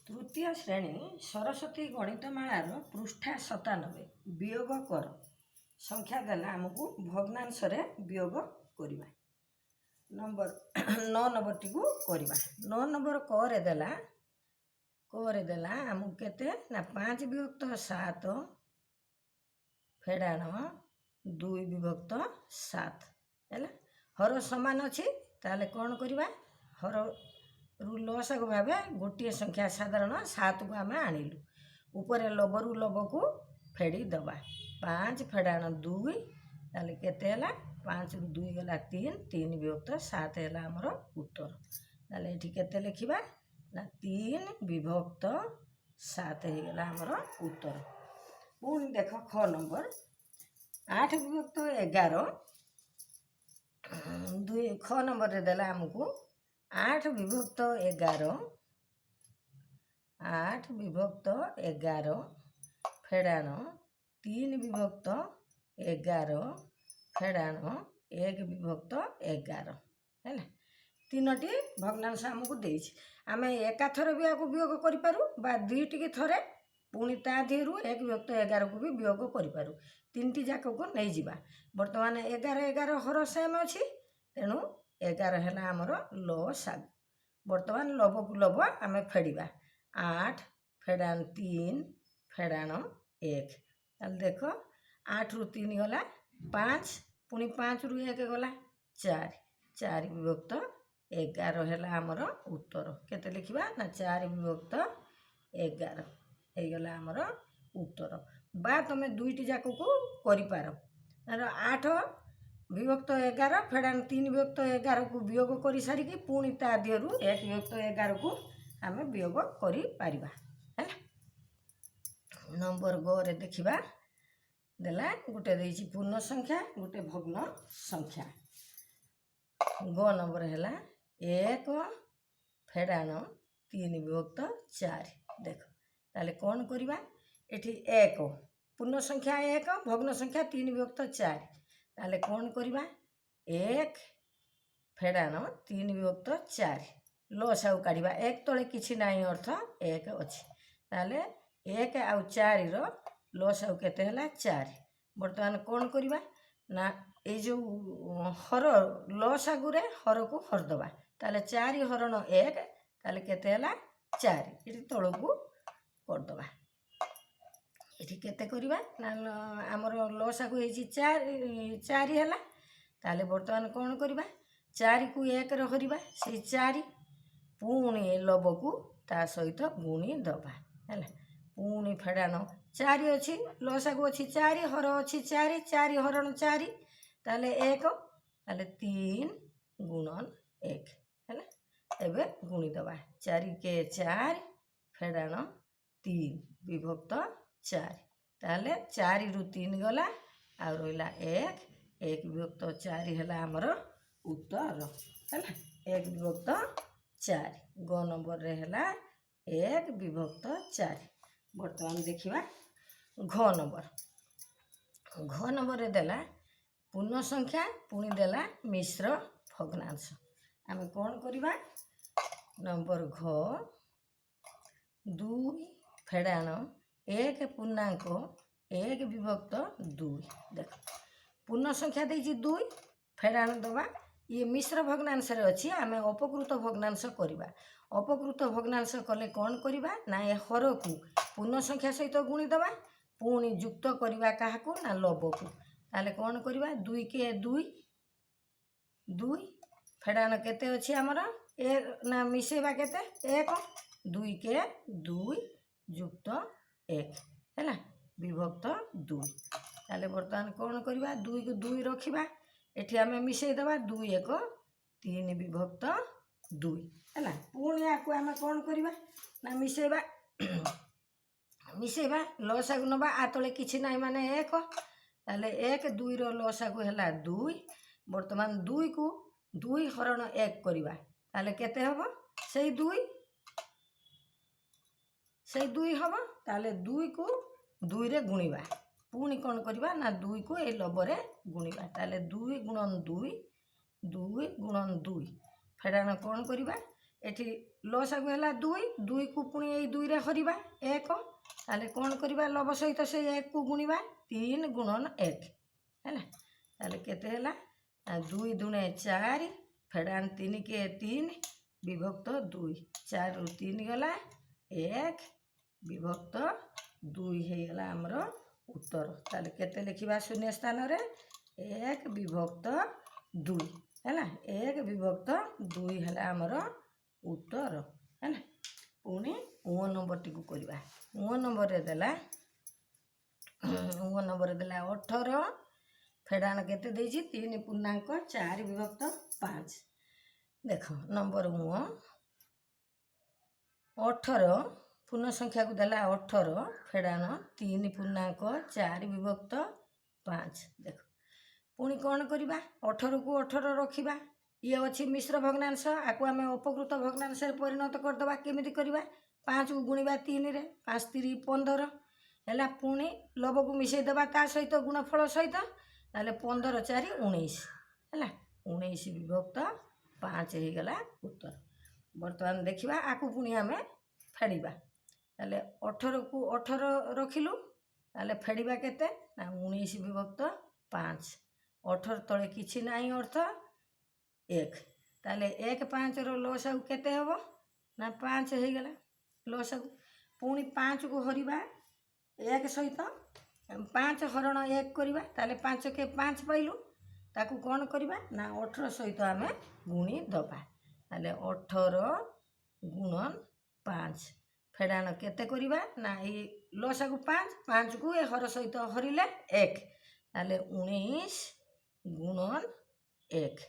तृतीय श्रेणी सरस्वती गणितमालार पृष्ठा 97 वियोग कर संख्या देला आमको भग्नांश वियोग करवा नंबर 9 नंबर टी करवा 9 नंबर देला आमको केते ना 5 विभक्त 7 फेड़ाण 2 विभक्त 7 है हर समान अच्छी ताले कौन करवा हर रु लसागु भाव गोटे संख्या साधारण 7 को आम आणिलु ऊपर लब रु लब को फेड़ी दबा 5 फेड़ाण 2 ताले केते 5 रु 2 गला 3 3 विभक्त 7 है आमर उत्तर ताले एठी केते लिखिबा ना 3 विभक्त 7 हो गला आमर उत्तर। पुणी देख ख नंबर 8 विभक्त 11 2 ख नंबर रे देला आमको 8 विभक्त 11 8 विभक्त 11 फेड़ाण 3 विभक्त 11 फेड़ाण 1 विभक्त 11 है तीनोटी भग्नांश आमको देछि आम एकाथर भी आपको वियोग करूँ बा दुईटी थरे पुणी ता देहरु 1 विभक्त 11 को भी वियोग करूँ तीन टी जाक को नहीं जावा बर्तमान 11 11 हर सेम अच्छी तेणु 11 है आमर लसागु बर्तमान लब को लब आम फेड़ा 8 फेड़ाण 3 फेड़ाण 1 देख 8 रु 3 गला 5 पुणी 5 रु 1 गला 4 4 विभक्त 11 है आमर उत्तर केते लिखिबा ना 4 विभक्त 11 हो गला आमर उत्तर बा तुम दुईटी जाक को करिपार 8 विभक्त 11 फेड़ाण 3 विभक्त 11 को वियोग कर सारिकी पुणी ता देहरु 1 विभक्त 11 को आम वियोग कर नंबर ग रे देखिबा देला गोटे देछि पूर्ण संख्या गोटे भग्न संख्या ग नंबर है 1 फेड़ाण 3 विभक्त 4 देख ताले कौन करवा एठी 1 पूर्ण संख्या 1 भग्न संख्या 3 विभक्त 4 ताले कौन करवा 1 फेड़ाण 3 विभक्त 4 लसागु काढ़ा 1 तले किछि नाही अर्थ 1 अच्छी ताले 1 आउ 4 रो लसागु केते हला 4 बर्तमान कौन करवा ना ए जो हर लसागु रे हर को हरदबा ताले 4 हरण 1 ताले केते हला 4 इटी तळकु करदबा एठी केते करवा ना आमर लसागु हेछि 4 है ताले बर्तमान कौन करवा 4 को 1 रे हरिबा से 4 पुणी लब को ता सहित गुणी दबा है पुणी फेड़ाण 4 अच्छी लसागु अच्छी 4 हर अच्छी 4 4 हरण 4 ताले 1 ताले 3 गुणन 1 है एबे गुणी दबा 4 के 4 फेड़ाण 3 विभक्त 4 ताले 4 रु 3 गला आ रहा 1 1 विभक्त 4 है आमर उत्तर है 1 विभक्त 4 ग नंबर रे है 1 विभक्त 4 बर्तमान देखिबा घ नंबर रे देला पूर्ण संख्या पुणी देला मिश्र भग्नांश आम कौन करवा नंबर घ 2 फेड़ाण 1 पूर्णांक 1 विभक्त 2 देख पूर्ण संख्या देछि 2 फेड़ाण दबा ये मिश्र भग्नांश रे अच्छी आम अपकृत भग्नांश करवा अपकृत भग्नांश कले कौन करवा ना ए हर को पूर्ण संख्या सहित गुणी दबा पुणी युक्त करवा काहाकू ना लब को ताले कौन करवा 2 के 2 2 फेड़ाण केते अच्छी आमर ए ना मिसेबा केते 1 2 के 2 युक्त 1 है विभक्त 2 ताले बर्तमान कौन करवा 2 को 2 रखिबा एठी आमे मिसेई दबा 2 1 3 विभक्त 2 है पुणी आकु आमे कौन करवा ना मिसेबा मिसेबा लसागु नबा आ तले किछि नाही माने 1 ताले 1 2 रो लसागु हला 2 बर्तमान 2 को 2 हरण 1 करवा ताले केते हबो सेई 2 हबो ताले 2 को 2 रे गुणिबा पुणी कौन करवा ना 2 को ए लबरे गुणिबा ताले 2 गुणन 2 2 गुणन 2 फेड़ाण कौन करवा एठी ଲସାଗୁ ହେଲା 2 2କୁ ପୁଣି ଏଇ 2ରେ ହରିବା 1 ତାହେଲେ କ'ଣ କରିବା ଲବ ସହିତ ସେ 1କୁ ଗୁଣିବା 3 ଗୁଣନ 1 ହେଲା ତାହେଲେ କେତେ ହେଲା 2 ଦୁଣେ 4 ଫେଡ଼ାଣ 3 କେ 3 ବିଭକ୍ତ 2 4ରୁ 3 ଗଲା 1 ବିଭକ୍ତ 2 ହେଇଗଲା ଆମର ଉତ୍ତର। ତାହେଲେ କେତେ ଲେଖିବା ଶୂନ୍ୟ ସ୍ଥାନରେ 1 ବିଭକ୍ତ 2 ହେଲା 1 ବିଭକ୍ତ 2 ହେଲା ଆମର ଉତ୍ତର ହେଲା। ପୁଣି ଅ ନମ୍ବରଟିକୁ କରିବା। ଅ ନମ୍ବରରେ ଦେଲା 18 ଫେଡ଼ାଣ କେତେ ଦେଇଛି 3 ପୂର୍ଣ୍ଣାଙ୍କ 4 ବିଭକ୍ତ 5 ଦେଖ ନମ୍ବର 18 ପୂର୍ଣ୍ଣ ସଂଖ୍ୟାକୁ ଦେଲା 18 ଫେଡ଼ାଣ 3 ପୂର୍ଣ୍ଣାଙ୍କ 4 ବିଭକ୍ତ 5 ଦେଖ ପୁଣି କ'ଣ କରିବା 18କୁ 18 ରଖିବା ଇଏ ଅଛି ମିଶ୍ର ଭଗ୍ନାଂଶ ଆକୁ ଆମେ ଅପକୃତ ଭଗ୍ନାଂଶରେ ପରିଣତ କରିଦେବା କେମିତି କରିବା 5କୁ ଗୁଣିବା 3ରେ 5 3 15 ହେଲା ପୁଣି ଲବକୁ ମିଶାଇ ଦେବା ତା ସହିତ ଗୁଣଫଳ ସହିତ ତାହେଲେ 15 4 19 ହେଲା 19 ବିଭକ୍ତ 5 ହେଇଗଲା ଉତ୍ତର। ବର୍ତ୍ତମାନ ଦେଖିବା ଆକୁ ପୁଣି ଆମେ ଫେଡ଼ିବା ତାହେଲେ 18କୁ 18 ରଖିଲୁ ତାହେଲେ ଫେଡ଼ିବା କେତେ ନା 19 ବିଭକ୍ତ 5 18 ତଳେ କିଛି ନାହିଁ ଅର୍ଥ 1 ତାହେଲେ 1 5ର ଲସାଗୁ କେତେ ହେବ ନା 5 ହେଇଗଲା ଲସାଗୁ ପୁଣି 5କୁ ହରିବା 1 ସହିତ 5 ହରଣ 1 କରିବା ତାହେଲେ 5 କେ 5 ପାଇଲୁ ତାକୁ କ'ଣ କରିବା ନା 18 ସହିତ ଆମେ ଗୁଣି ଦେବା ତାହେଲେ 18 ଗୁଣନ 5 ଫେଡ଼ାଣ କେତେ କରିବା ନା ଏଇ ଲସାଗୁ 5 5କୁ ଏ ହର ସହିତ ହରିଲେ 1 ତାହେଲେ 19 ଗୁଣନ 1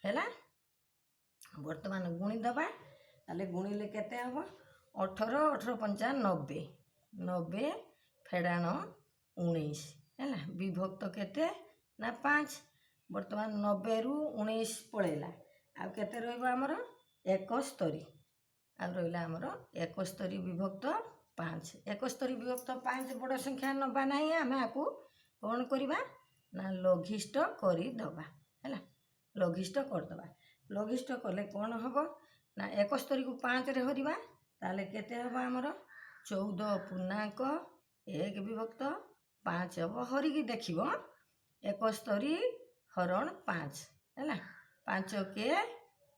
ହେଲା। ବର୍ତ୍ତମାନ ଗୁଣି ଦେବା ତାହେଲେ ଗୁଣିଲେ କେତେ ହେବ 18 18 5 90 90 ଫେଡ଼ାଣ 19 ହେଲା ବିଭକ୍ତ କେତେ ନା 5 ବର୍ତ୍ତମାନ 90ରୁ 19 ପଳେଇଲା ଆଉ କେତେ ରହିବ ଆମର 71 ଆଉ ରହିଲା ଆମର 71 ବିଭକ୍ତ 5 71 ବିଭକ୍ତ 5 ବଡ଼ ସଂଖ୍ୟା ନେବା ନାହିଁ ଆମେ ଆକୁ କ'ଣ କରିବା ନା ଲଘିଷ୍ଠ କରିଦେବା ହେଲା ଲଘିଷ୍ଠ କରିଦେବା ଲଘିଷ୍ଠ କଲେ କ'ଣ ହେବ ନା 71କୁ 5ରେ ହରିବା ତାହେଲେ କେତେ ହେବ ଆମର 14 ପୂର୍ଣ୍ଣାଙ୍କ 1 ବିଭକ୍ତ 5 ହେବ ହରିକି ଦେଖିବ 71 ହରଣ 5 ହେଲା 5 କେ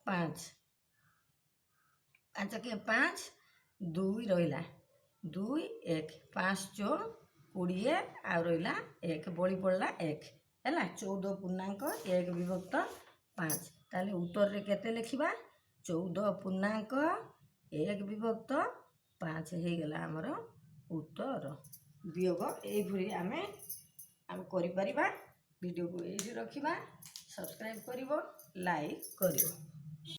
5 5 କେ 5 2 ରହିଲା 2 1 5 ଚଉ 20 ଆଉ ରହିଲା 1 ବଳି ପଡ଼ିଲା 1 ହେଲା 14 ପୂର୍ଣ୍ଣାଙ୍କ 1 ବିଭକ୍ତ 5 ତାହେଲେ ଉତ୍ତରରେ କେତେ ଲେଖିବା 14 ପୂର୍ଣ୍ଣାଙ୍କ 1 ବିଭକ୍ତ 5 ହେଇଗଲା ଆମର ଉତ୍ତର। ବିୟୋଗ ଏଇଭଳି ଆମେ କରିପାରିବା। ଭିଡ଼ିଓକୁ ଏଇଠି ରଖିବା ସବସ୍କ୍ରାଇବ୍ କରିବ ଲାଇକ୍ କରିବ।